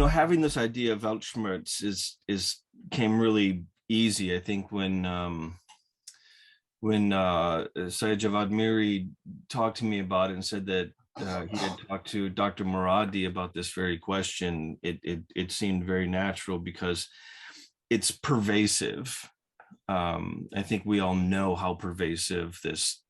having this idea of Weltschmerz is came really easy. I think when Syed Javad Miri talked to me about it and said that he had talked to Dr. Muradi about this very question, it seemed very natural because it's pervasive. I think we all know how pervasive this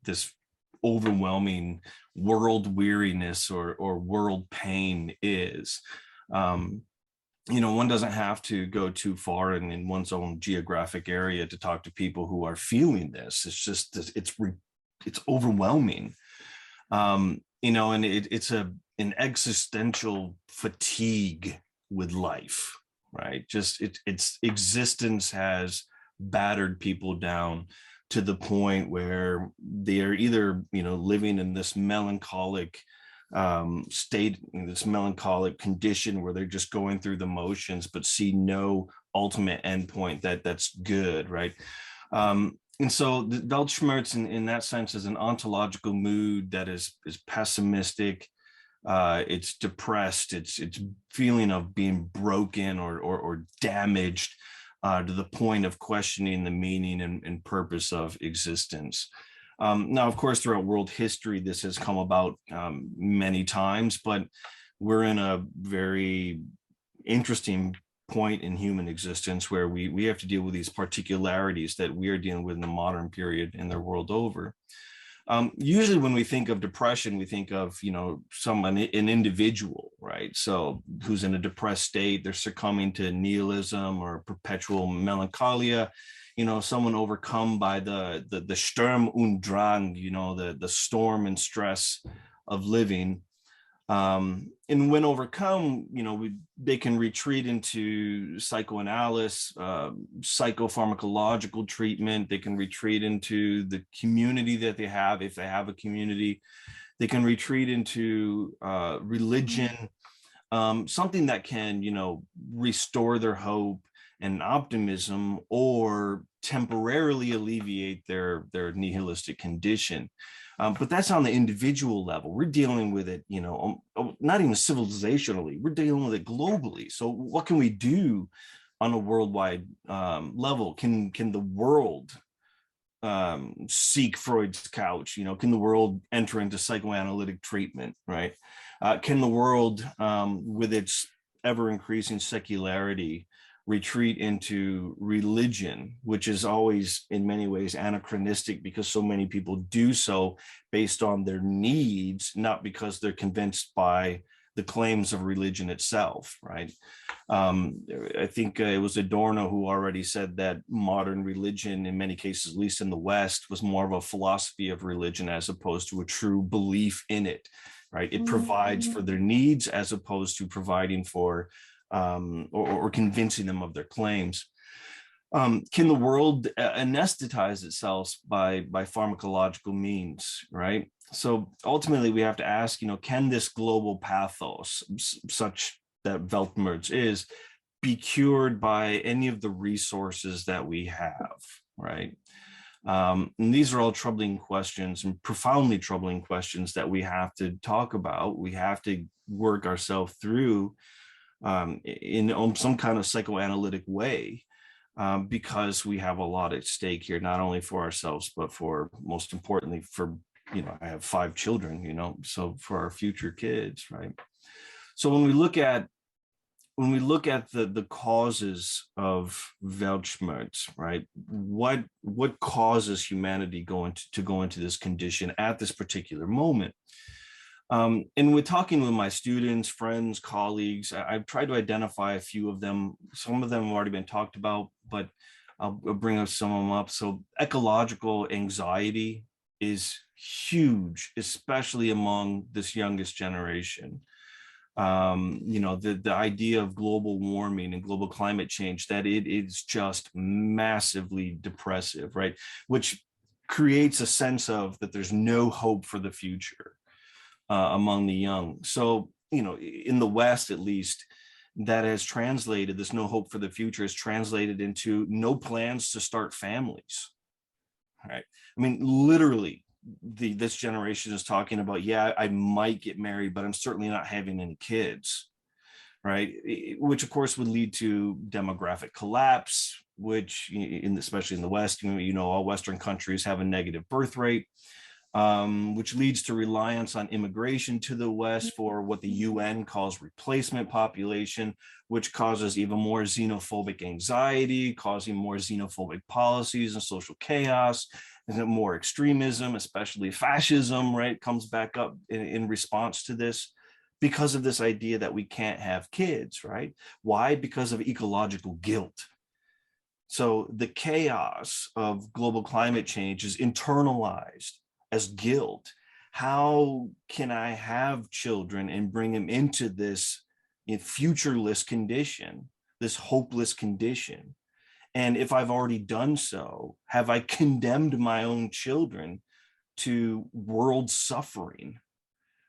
overwhelming world weariness or world pain is. One doesn't have to go too far in one's own geographic area to talk to people who are feeling this. It's just it's overwhelming. And it's an existential fatigue with life, right? Just its existence has battered people down to the point where they are either living in this melancholic state, in this melancholic condition where they're just going through the motions but see no ultimate endpoint that's good, right? And so the Weltschmerz in that sense is an ontological mood that is pessimistic. It's depressed. It's feeling of being broken or damaged to the point of questioning the meaning and purpose of existence. Now, of course, throughout world history, this has come about many times, but we're in a very interesting point in human existence where we have to deal with these particularities that we are dealing with in the modern period and the world over. Usually when we think of depression, we think of, an individual, right? So who's in a depressed state, they're succumbing to nihilism or perpetual melancholia, someone overcome by the Sturm und Drang, the storm and stress of living. And when overcome, they can retreat into psychoanalysis, psychopharmacological treatment. They can retreat into the community that they have, if they have a community. They can retreat into religion, something that can, restore their hope and optimism or temporarily alleviate their nihilistic condition. But that's on the individual level. We're dealing with it, not even civilizationally, we're dealing with it globally. So what can we do on a worldwide level? Can the world seek Freud's couch? Can the world enter into psychoanalytic treatment, right? Can the world, with its ever increasing secularity, retreat into religion, which is always in many ways anachronistic because so many people do so based on their needs, not because they're convinced by the claims of religion itself, right? I think it was Adorno who already said that modern religion, in many cases, at least in the West, was more of a philosophy of religion as opposed to a true belief in it, right? It provides for their needs as opposed to providing for or convincing them of their claims. Can the world anesthetize itself by pharmacological means, right? So ultimately we have to ask, can this global pathos, such that Weltschmerz is, be cured by any of the resources that we have, right? And these are all troubling questions, and profoundly troubling questions that we have to talk about. We have to work ourselves through in some kind of psychoanalytic way, because we have a lot at stake here, not only for ourselves, but for, most importantly, for, I have 5 children, so for our future kids, right? So when we look at the causes of Weltschmerz, right? What causes humanity to go into this condition at this particular moment? And with talking with my students, friends, colleagues, I've tried to identify a few of them. Some of them have already been talked about, but I'll bring up some of them up. So ecological anxiety is huge, especially among this youngest generation. The idea of global warming and global climate change, that it is just massively depressive, right? Which creates a sense of that there's no hope for the future among the young. So, in the West, at least, that has translated, this no hope for the future is translated into no plans to start families, right? I mean, literally, this generation is talking about, yeah, I might get married, but I'm certainly not having any kids, right? Which of course would lead to demographic collapse, which especially in the West, all Western countries have a negative birth rate, which leads to reliance on immigration to the West for what the UN calls replacement population, which causes even more xenophobic anxiety, causing more xenophobic policies and social chaos, and more extremism, especially fascism, right, comes back up in response to this, because of this idea that we can't have kids, right? Why? Because of ecological guilt. So the chaos of global climate change is internalized as guilt. How can I have children and bring them into this futureless condition, this hopeless condition? And if I've already done so, have I condemned my own children to world suffering?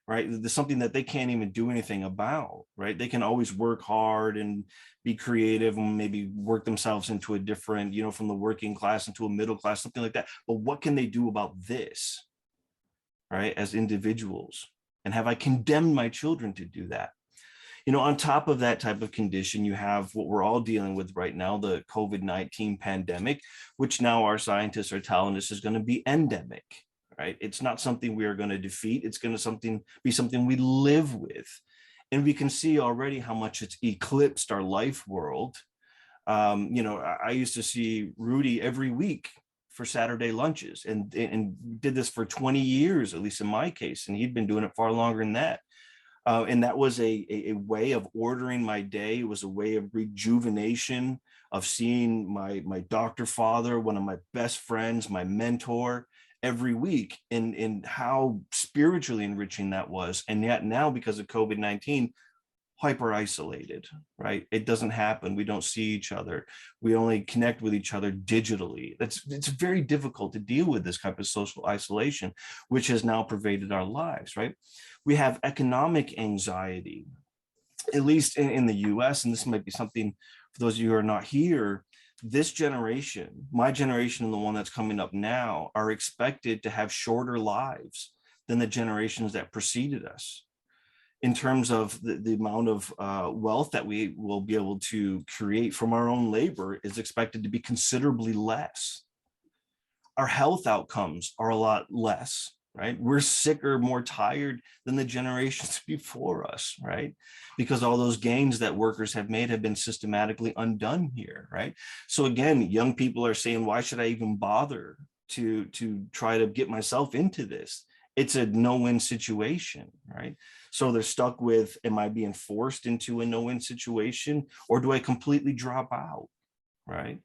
Right? There's something that they can't even do anything about, right? They can always work hard and be creative and maybe work themselves into a different, from the working class into a middle class, something like that. But what can they do about this, right? As individuals? And have I condemned my children to do that? On top of that type of condition, you have what we're all dealing with right now, the COVID-19 pandemic, which now our scientists are telling us is going to be endemic. Right? It's not something we are going to defeat. It's going to be something we live with. And we can see already how much it's eclipsed our life world. I used to see Rudy every week for Saturday lunches and did this for 20 years, at least in my case. And he'd been doing it far longer than that. And that was a way of ordering my day. It was a way of rejuvenation, of seeing my doctor father, one of my best friends, my mentor, every week, and how spiritually enriching that was. And yet now, because of COVID-19, hyper isolated, right? It doesn't happen. We don't see each other. We only connect with each other digitally. It's very difficult to deal with this type of social isolation, which has now pervaded our lives, right? We have economic anxiety, at least in the US, and this might be something for those of you who are not here. This generation, my generation and the one that's coming up now, are expected to have shorter lives than the generations that preceded us. In terms of the amount of wealth that we will be able to create from our own labor is expected to be considerably less. Our health outcomes are a lot less, right? We're sicker, more tired than the generations before us, right? Because all those gains that workers have made have been systematically undone here, right? So again, young people are saying, why should I even bother to try to get myself into this? It's a no-win situation, right? So they're stuck with, am I being forced into a no-win situation, or do I completely drop out, right?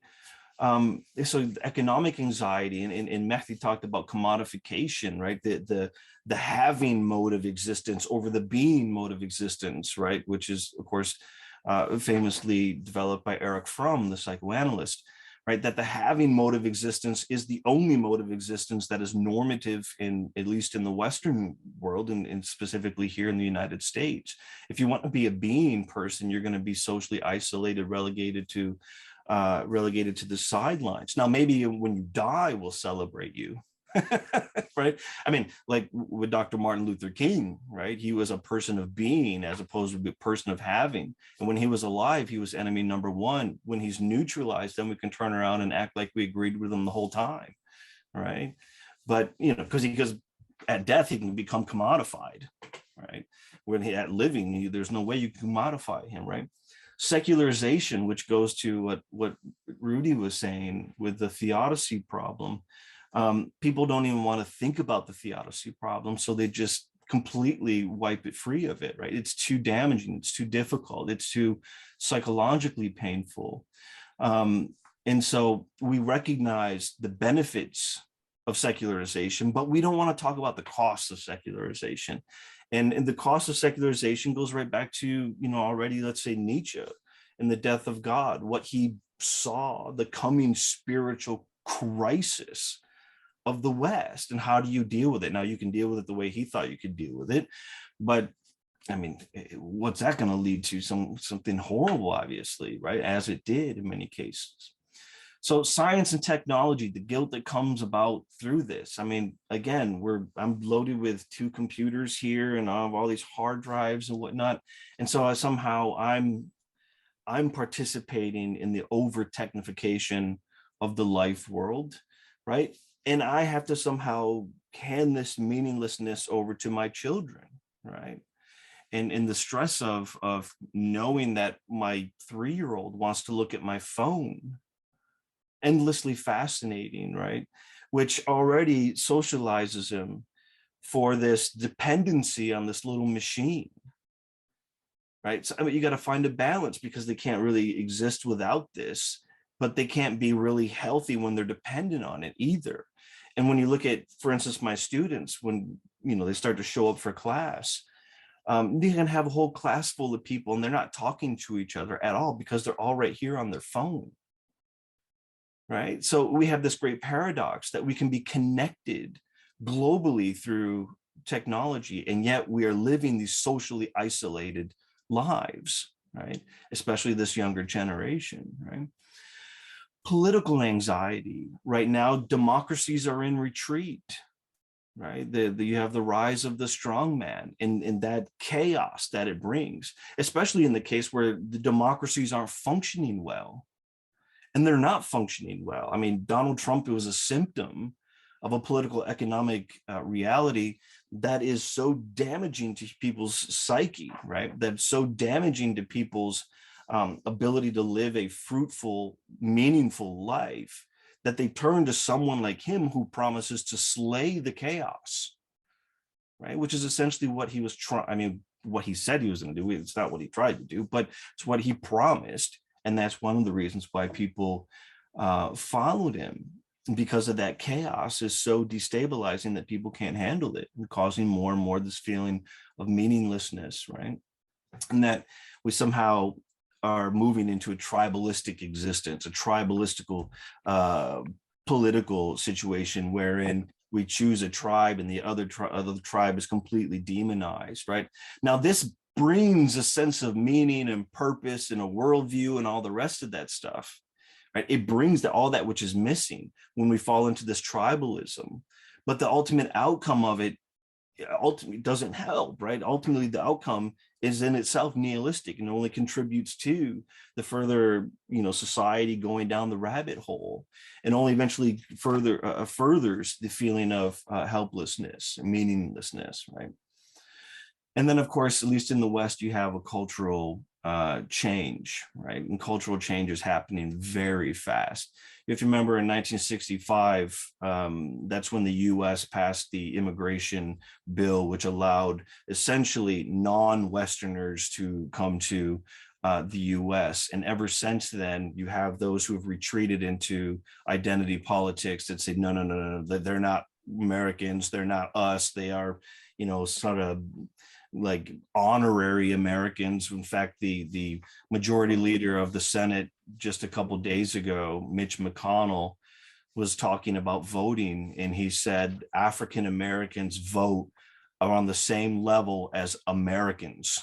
So economic anxiety, and Mehdi talked about commodification, right? The having mode of existence over the being mode of existence, right? Which is, of course, famously developed by Erich Fromm, the psychoanalyst, right? That the having mode of existence is the only mode of existence that is normative at least in the Western world, and specifically here in the United States. If you want to be a being person, you're going to be socially isolated, relegated to the sidelines. Now, maybe when you die, we'll celebrate you. Right? I mean, like with Dr. Martin Luther King, right? He was a person of being as opposed to a person of having. And when he was alive, he was enemy number one. When he's neutralized, then we can turn around and act like we agreed with him the whole time, right? But, because at death, he can become commodified, right? When at living, there's no way you can commodify him, right? Secularization, which goes to what Rudy was saying with the theodicy problem. People don't even want to think about the theodicy problem, so they just completely wipe it free of it, right? It's too damaging, it's too difficult, it's too psychologically painful. And so we recognize the benefits of secularization, but we don't want to talk about the costs of secularization. And the cost of secularization goes right back to, already, let's say, Nietzsche and the death of God, what he saw, the coming spiritual crisis of the West, and how do you deal with it? Now, you can deal with it the way he thought you could deal with it, but I mean, what's that going to lead to? Something horrible, obviously, right? As it did in many cases. So science and technology, the guilt that comes about through this. I mean, again, I'm loaded with 2 computers here and I have all these hard drives and whatnot. And so I'm participating in the over technification of the life world, right? And I have to somehow hand this meaninglessness over to my children, right? And in the stress of knowing that my 3-year-old wants to look at my phone, endlessly fascinating, right? Which already socializes him for this dependency on this little machine, right? So I mean, you got to find a balance because they can't really exist without this, but they can't be really healthy when they're dependent on it either. And when you look at, for instance, my students, when they start to show up for class, they can have a whole class full of people and they're not talking to each other at all because they're all right here on their phone. Right. So we have this great paradox that we can be connected globally through technology, and yet we are living these socially isolated lives, right? Especially this younger generation, right? Political anxiety. Right now, democracies are in retreat, right? You have the rise of the strongman and that chaos that it brings, especially in the case where the democracies aren't functioning well. And they're not functioning well. I mean, Donald Trump was a symptom of a political economic reality that is so damaging to people's psyche, right? That's so damaging to people's ability to live a fruitful, meaningful life, that they turn to someone like him who promises to slay the chaos, right? Which is essentially what he was trying. I mean, what he said he was going to do. It's not what he tried to do, but it's what he promised. And that's one of the reasons why people followed him, because of that chaos is so destabilizing that people can't handle it, and causing more and more this feeling of meaninglessness, right? And that we somehow are moving into a tribalistic existence, a tribalistical political situation wherein we choose a tribe and the other tribe is completely demonized, right? Now, this brings a sense of meaning and purpose and a worldview and all the rest of that stuff, right? It brings all that which is missing when we fall into this tribalism. But the ultimate outcome of it ultimately doesn't help, right? Ultimately, the outcome is in itself nihilistic and only contributes to the further, society going down the rabbit hole, and only eventually furthers the feeling of helplessness and meaninglessness, right? And then, of course, at least in the West, you have a cultural change, right? And cultural change is happening very fast. If you remember in 1965, that's when the US passed the immigration bill, which allowed essentially non-Westerners to come to the US. And ever since then, you have those who have retreated into identity politics that say, no, they're not Americans, they're not us, they are, sort of like honorary Americans. In fact, the majority leader of the Senate just a couple of days ago, Mitch McConnell, was talking about voting, and he said African Americans vote are on the same level as Americans,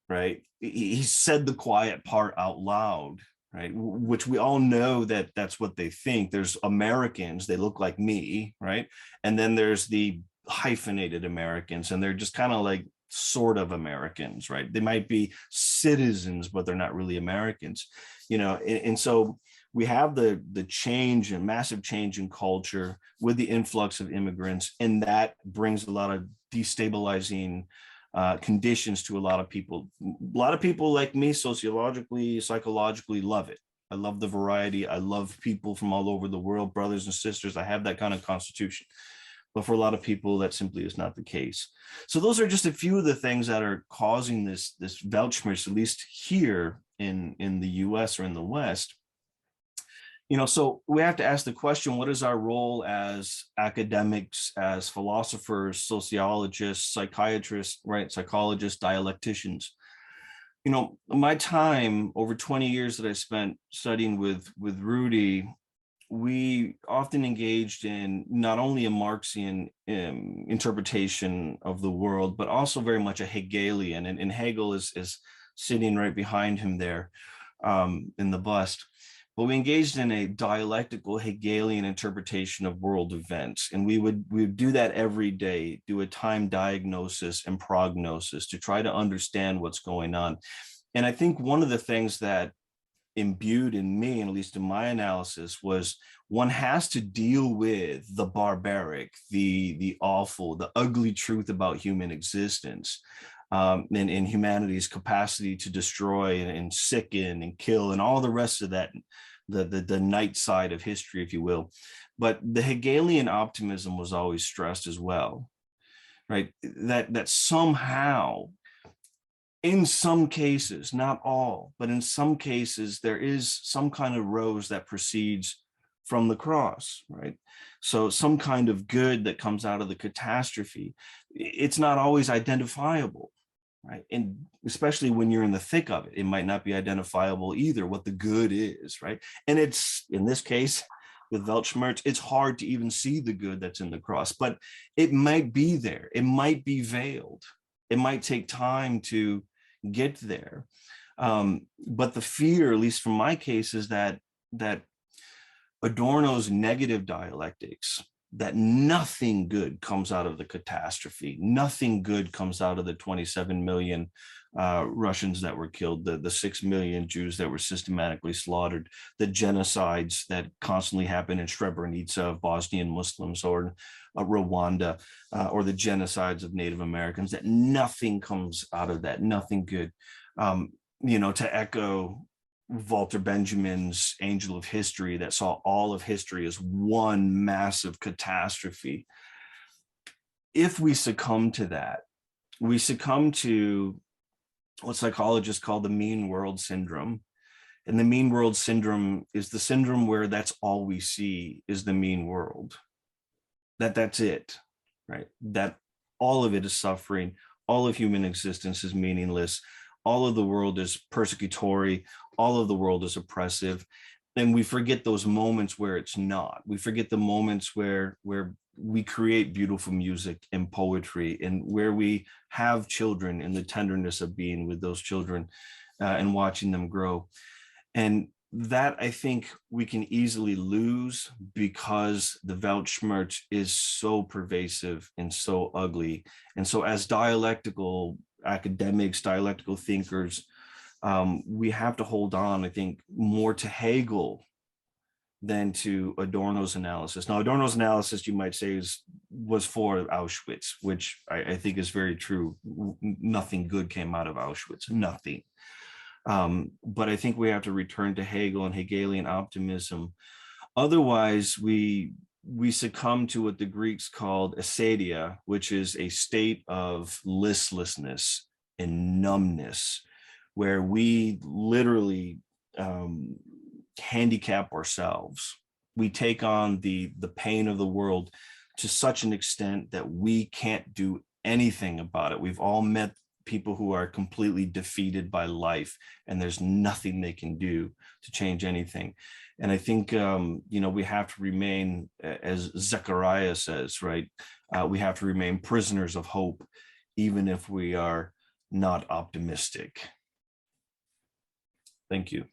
right? He said the quiet part out loud, right? Which we all know that that's what they think. There's Americans, they look like me, right? And then there's the hyphenated Americans, and they're just kind of like sort of Americans, right? They might be citizens, but they're not really Americans, and so we have the change and massive change in culture with the influx of immigrants, and that brings a lot of destabilizing conditions to a lot of people. A lot of people like me, sociologically, psychologically, love it. I love the variety. I love people from all over the world, brothers and sisters. I have that kind of constitution. But for a lot of people, that simply is not the case. So those are just a few of the things that are causing this Weltschmerz, at least here in the US or in the West. So we have to ask the question, what is our role as academics, as philosophers, sociologists, psychiatrists, right? Psychologists, dialecticians. My time, over 20 years that I spent studying with Rudy, we often engaged in not only a Marxian interpretation of the world, but also very much a Hegelian. And Hegel is sitting right behind him there in the bust. but we engaged in a dialectical Hegelian interpretation of world events. And we would do that every day, do a time diagnosis and prognosis to try to understand what's going on. And I think one of the things that imbued in me, and at least in my analysis, was one has to deal with the barbaric, the awful, the ugly truth about human existence, and humanity's capacity to destroy and sicken and kill and all the rest of that, the night side of history, if you will. But the Hegelian optimism was always stressed as well, right? That somehow, in some cases, not all, but in some cases, there is some kind of rose that proceeds from the cross, right? So some kind of good that comes out of the catastrophe. It's not always identifiable, right? And especially when you're in the thick of it, it might not be identifiable either what the good is, right? And it's, in this case, with Weltschmerz, it's hard to even see the good that's in the cross, but it might be there. It might be veiled. It might take time to get there. But the fear, at least from my case, is that Adorno's negative dialectics, that nothing good comes out of the catastrophe, nothing good comes out of the 27 million Russians that were killed, the 6 million Jews that were systematically slaughtered, the genocides that constantly happen in Srebrenica of Bosnian Muslims, or Rwanda, or the genocides of Native Americans, that nothing comes out of that, nothing good. To echo Walter Benjamin's Angel of History, that saw all of history as one massive catastrophe. If we succumb to that, we succumb to what psychologists call the mean world syndrome. And the mean world syndrome is the syndrome where that's all we see is the mean world. That's it, right? That all of it is suffering, all of human existence is meaningless, all of the world is persecutory, all of the world is oppressive. And we forget those moments where it's not. We forget the moments where we create beautiful music and poetry, and where we have children and the tenderness of being with those children and watching them grow. And that, I think, we can easily lose because the Weltschmerz is so pervasive and so ugly. And so as dialectical academics, dialectical thinkers, we have to hold on, I think, more to Hegel than to Adorno's analysis. Now, Adorno's analysis, you might say, was for Auschwitz, which I think is very true. Nothing good came out of Auschwitz, nothing. But I think we have to return to Hegel and Hegelian optimism. Otherwise, we succumb to what the Greeks called acedia, which is a state of listlessness and numbness, where we literally handicap ourselves. We take on the pain of the world to such an extent that we can't do anything about it. We've all met people who are completely defeated by life, and there's nothing they can do to change anything. And I think, we have to remain, as Zechariah says, right? We have to remain prisoners of hope, even if we are not optimistic. Thank you.